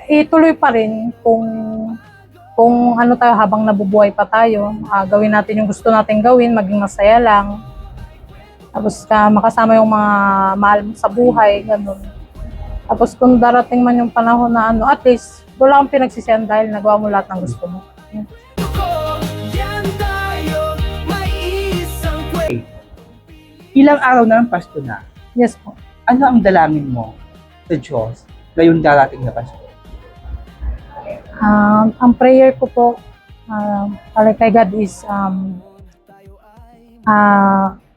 Ituloy pa rin kung ano tayo habang nabubuhay pa tayo, gawin natin yung gusto natin gawin, maging masaya lang. Tapos makasama yung mga mahal mo sa buhay, ganun. Tapos kung darating man yung panahon na at least wala kang pinagsisihan dahil nagawa mo lahat ng gusto mo. Ilang araw na ng Pasko na. Yes po. Ano ang dalangin mo sa Diyos ngayong darating na Pasko? Ang prayer ko po kay God is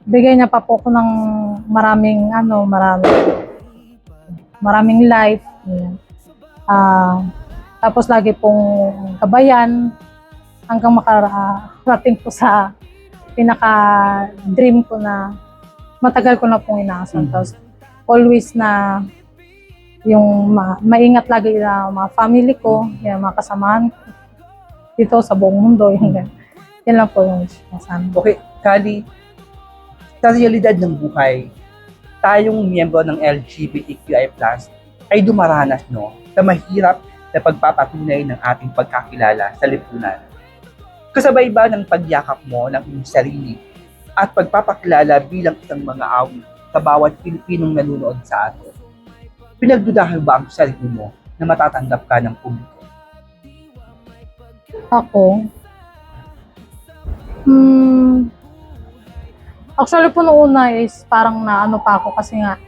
bigay niya pa po ko ng maraming life. Tapos lagi pong kabayan hanggang makarating po sa pinaka-dream ko na matagal ko na pong inaasahan. Tapos always na yung maingat lagi na mga family ko, yung mga kasamahan ko dito sa buong mundo. Yan lang po yung sinasabi. Okay, Kali, sa realidad ng buhay, tayong miyembro ng LGBTQI+, ay dumaranas sa mahirap na pagpapatunay ng ating pagkakilala sa lipunan. Kasabay ba ng pagyakap mo ng iyong sarili at pagpapakilala bilang isang mga awit sa bawat Pilipinong nanonood sa atin? Pinagdudahan ba ang sarili mo na matatanggap ka ng publiko? Ako? Actually po noong una is parang naano pa ako kasi nga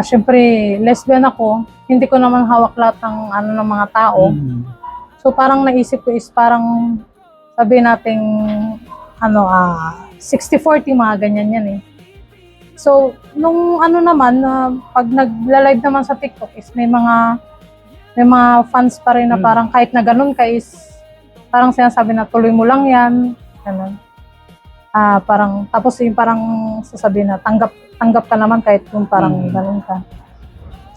syempre lesbian ako, hindi ko naman hawak lahat ng mga tao. So parang naisip ko is parang sabi nating 60-40 mga ganyan yan eh. So nung naman pag nagla-live naman sa TikTok is may mga fans pa rin na parang kahit na ganun ka is parang sinasabi na tuloy mo lang yan, ganun. Parang tapos yung parang sasabihin na tanggap ka naman kahit kung parang ganun ka.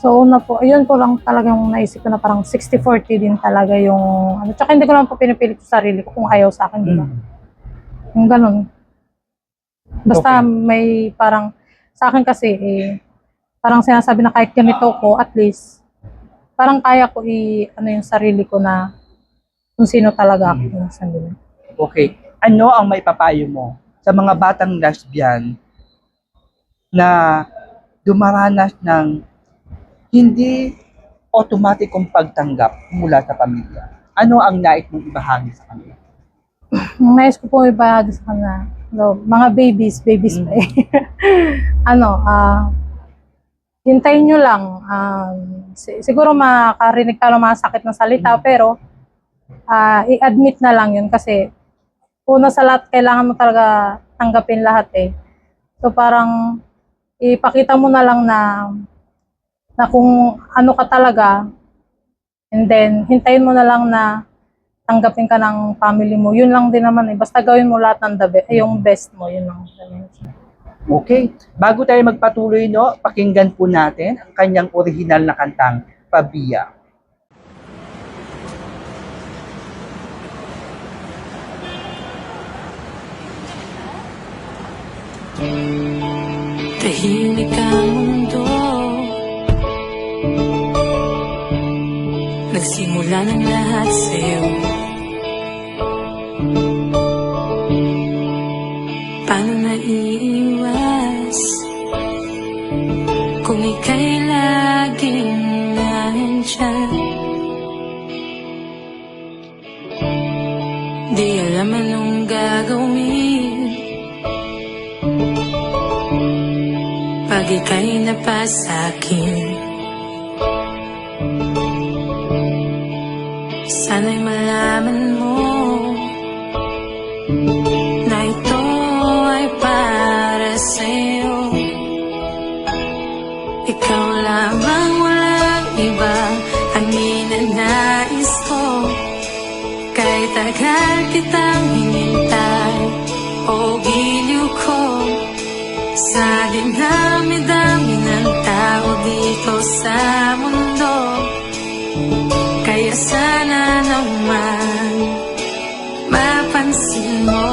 So una po, ayun po lang talagang naisip ko na parang 60-40 din talaga yung tsaka hindi ko naman po pinipilit sa sarili ko kung ayaw sa akin, di ba? Yung ganun. Basta may parang sa akin kasi parang sinasabi na kahit ganito ko, at least parang kaya ko yung sarili ko na kung sino talaga ako. Okay. Ano ang maipapayo mo sa mga batang lesbian na dumaranas ng hindi automatikong pagtanggap mula sa pamilya? Ano ang nais mong ibahagi sa kanila? Nais ko po ibahagi sa kanila, mga babies pa eh. Hintayin nyo lang. Siguro makarinig ka ng mga sakit na salita, pero i-admit na lang yun kasi una sa lahat, kailangan mo talaga tanggapin lahat eh. So parang ipakita mo na lang na kung ano ka talaga, and then hintayin mo na lang na tanggapin ka ng family mo. Yun lang din naman eh. Basta gawin mo lahat ng yung best mo. Yun lang. Okay. Bago tayo magpatuloy, pakinggan po natin ang kanyang original na kantang, Pabiya. Tahimik ang mundo, nagsimula ng lahat sa'yo. Paano naiiwas kung ika'y laging nandyan? Di alam anong gagawin pag ika'y napasakin. Sana'y malaman mo na ito ay para sa'yo. Ikaw lamang, walang iba ang ninanais ko. Kahit tagal kitang hinintay o giliw ko, sa dinami-dami ng tao dito sa mundo. Kaya sana naman mapansin mo.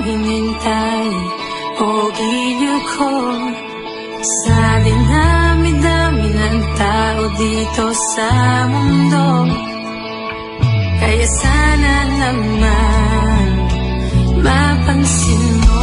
hinintay o giliw ko sa dinami-dami ng tao dito sa mundo. Kaya sana naman mapansin mo.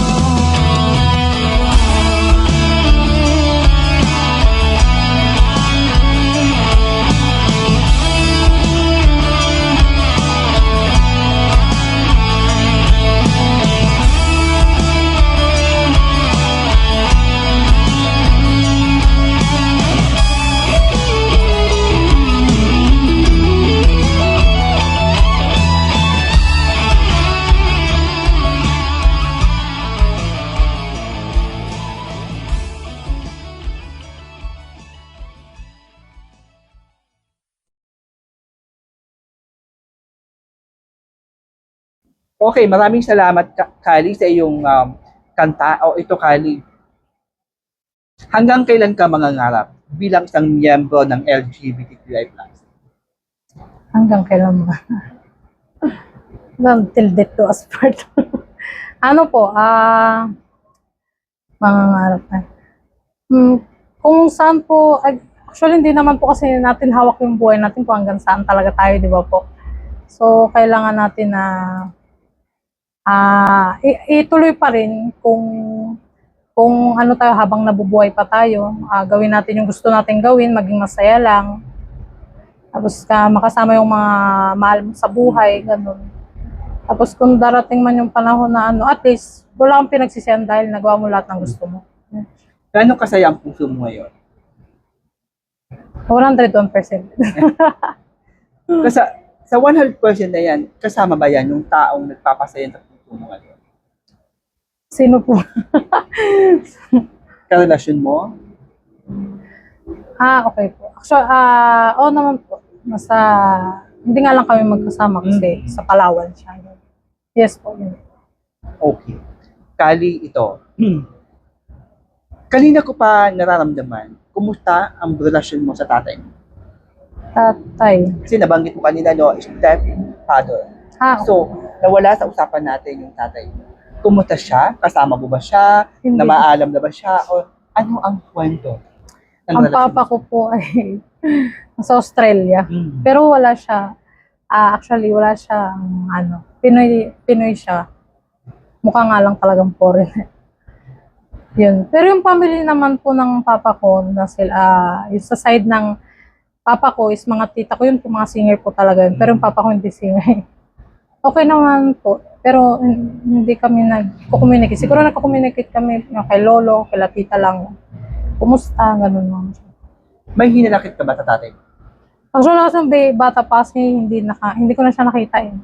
Okay, maraming salamat, Kali, sa iyong kanta. O ito, Kali. Hanggang kailan ka mangangarap bilang isang miyembro ng LGBTQI+. Hanggang kailan ba? Until death do us part. Ano po, mangangarap na. Kung saan po, actually hindi naman po kasi natin hawak yung buhay natin kung hanggang saan talaga tayo, di ba po? So, kailangan natin na ituloy pa rin kung ano tayo habang nabubuhay pa tayo, gawin natin yung gusto natin gawin, maging masaya lang. Tapos makasama yung mga mahal mo sa buhay, ganun. Tapos kung darating man yung panahon na at least wala kang pinagsisihan dahil nagawa mo lahat ng gusto mo. Gaano kasaya ang puso mo ngayon? 101%. Kasi sa 100% na yan, kasama ba yan yung taong nagpapasaya sa puso mo ngayon? Sino po? Karelasyon mo? Okay po. Actually, oo naman po. Hindi nga lang kami magkasama kasi sa Palawan siya. Yes po. Yun. Okay. Kali, ito. Kanina ko pa nararamdaman, kumusta ang relasyon mo sa tatay mo? Tatay. Kasi nabanggit mo kanina, no, stepfather. Okay. So, nawala sa usapan natin yung tatay mo. Kumusta siya? Kasama mo ba siya? Hindi. Namaalam na ba siya? O ano ang kwento? Ang papa ko po ay nasa Australia. Pero wala siya. Actually, wala siya Pinoy siya. Mukha nga lang talagang foreigner. Yun. Pero yung family naman po ng papa ko, yung sa side ng papa ko is mga tita ko, yun po mga singer po talaga yun. Pero yung papa ko hindi singer. Okay naman po. Pero hindi kami nag-communicate. Siguro nagko-communicate kami kay lolo, kay tita lang. Kumusta? Ganun lang. May hinanakit ka ba sa tatay mo? Actually, kasi bata pa kasi hindi ko na siya nakita eh.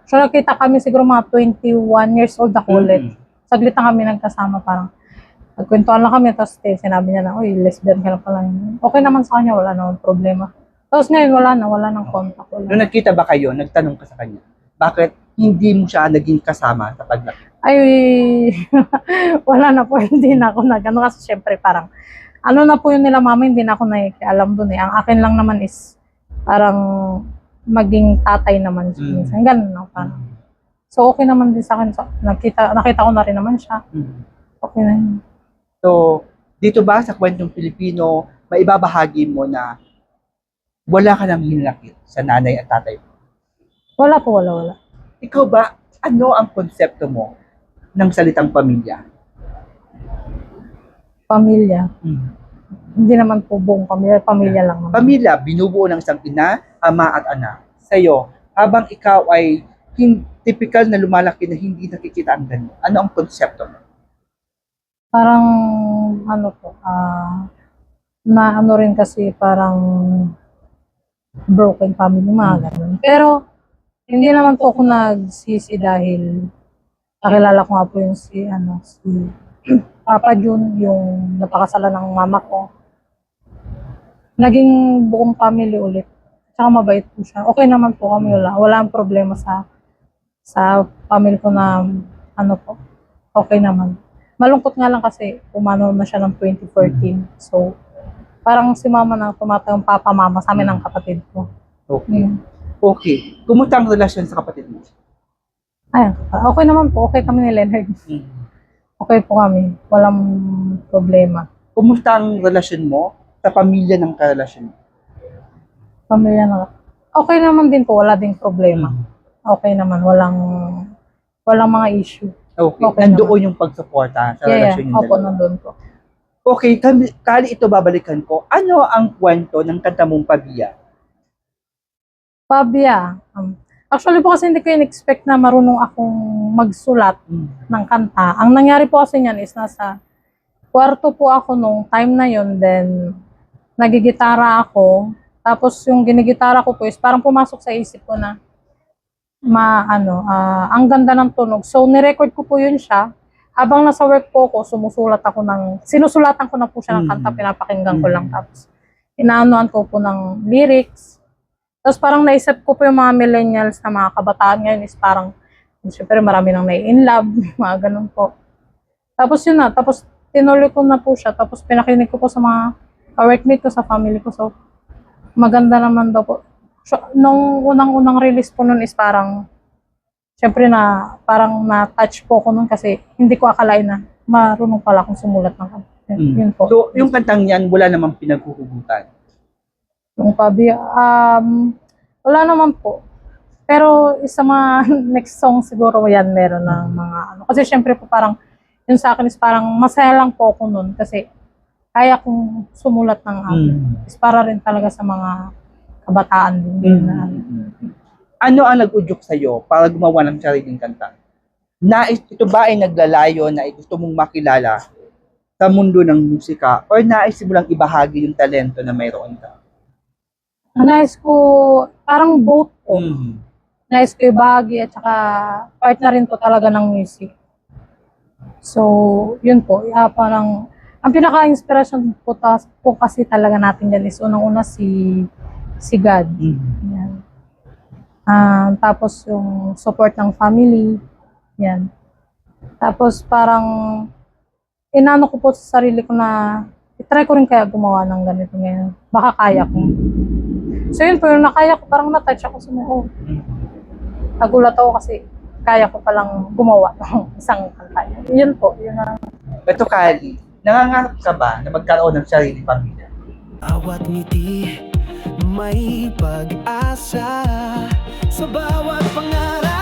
So nakita kami siguro mga 21 years old ako ulit. Saglit na kami nagkasama, parang nagkwentuhan lang kami, tapos sinabi niya na, uy, lesbian ka na pala. Okay naman sa kanya, wala naman problema. Tapos ngayon wala nang contact. Nung nagkita ba kayo, nagtanong ka sa kanya, bakit hindi mo siya naging kasama sa paglaki? Ay, wala na po, hindi na ako kasi syempre parang, na po yun nila mama, hindi na ako nakikialam dun eh. Ang akin lang naman is, parang, maging tatay naman siya. Minsan, ganun na parang. So, okay naman din sa akin. So, nakita ko na rin naman siya. Okay na yun. So, dito ba sa kwentong Pilipino, maibabahagi mo na wala ka nang hinanakit sa nanay at tatay mo? Wala po, wala. Ikaw ba, ano ang konsepto mo ng salitang pamilya? Pamilya. Hindi naman po buong pamilya lang naman. Pamilya, binubuo ng isang ina, ama at anak. Sa'yo, habang ikaw ay typical na lumalaki na hindi nakikita ang ganun, ano ang konsepto mo? Parang, rin kasi parang broken family, mga ganun. Pero, hindi naman po ako nagsisi dahil nakilala ko nga po yung si Papa Jun, yung napakasalan ng mama ko. Naging buong family ulit. Tsaka mabait po siya. Okay naman po kami, wala ang problema sa family ko na okay naman. Malungkot nga lang kasi umano na siya ng 2014. So, parang si mama na tumatawag papa mama sa amin ng kapatid ko. Okay. Okay. Kumusta ang relasyon sa kapatid mo? Ay, okay naman po. Okay kami ni Leonard. Mm. Okay po kami. Walang problema. Kumusta ang relasyon mo sa pamilya ng karelasyon mo? Pamilya na. Okay naman din po. Wala ding problema. Mm. Okay naman. Walang mga issue. Okay, Okay nandoon yung pagsuporta sa relasyon yung Opo, dalawa. nandun po. Okay, kali ito babalikan ko. Ano ang kwento ng kanta mong Pabia? Pabia. Actually po kasi hindi ko in-expect na marunong akong magsulat ng kanta. Ang nangyari po kasi niyan is nasa kwarto po ako nung time na yon, then nagigitara ako. Tapos yung ginigitara ko po is parang pumasok sa isip ko na ang ganda ng tunog. So nirecord ko po yun siya. Habang nasa work po ako, sinusulatan ko na po siya ng kanta, pinapakinggan ko lang. Tapos inaanoan ko po ng lyrics. Tapos parang naisip ko po yung mga millennials na mga kabataan ngayon is parang, syempre marami nang in love, mga ganun po. Tapos yun na, tapos tinuloy ko na po siya, tapos pinakinig ko po sa mga ka-workmate ko, sa family ko. So, maganda naman daw po. So, nung unang-unang release po nun is parang, syempre na, parang na-touch po ko nun kasi hindi ko akalain na marunong pala akong sumulat ng kanta. Yun po. So, yung kantang yan, wala namang pinaghuhugutan. Yung Pabia, wala naman po. Pero isa mga next song siguro yan meron ng mga ano. Kasi syempre po parang, yun sa akin is parang masaya lang po ako nun kasi kaya kong sumulat ng is para rin talaga sa mga kabataan din. Na, Ano ang nag-udyok sa'yo para gumawa ng sariling kanta? Ito ba ay naglalayo na gusto mong makilala sa mundo ng musika or nais mo lang ibahagi yung talento na mayroon ka? nais ko, parang both po. Mm. Nais ko ibahagi at saka part na rin po talaga ng music. So, yun po. Parang, ang pinaka-inspiration po kasi talaga natin dyan is unang-una si God. Yan. Tapos yung support ng family. Yan. Tapos parang, inano ko po sa sarili ko na, itry ko rin kaya gumawa ng ganito ngayon. Baka kaya ko. So yun po, yung nakaya ko, parang na-touch ako sa mga, nagulat ako kasi kaya ko palang gumawa ng isang kanta. Yun po, yun ang... Ito, Kali, nangangarap ka ba na magkaroon ng sariling pamilya? Bawat ngiti may pag-asa, sa bawat pangarap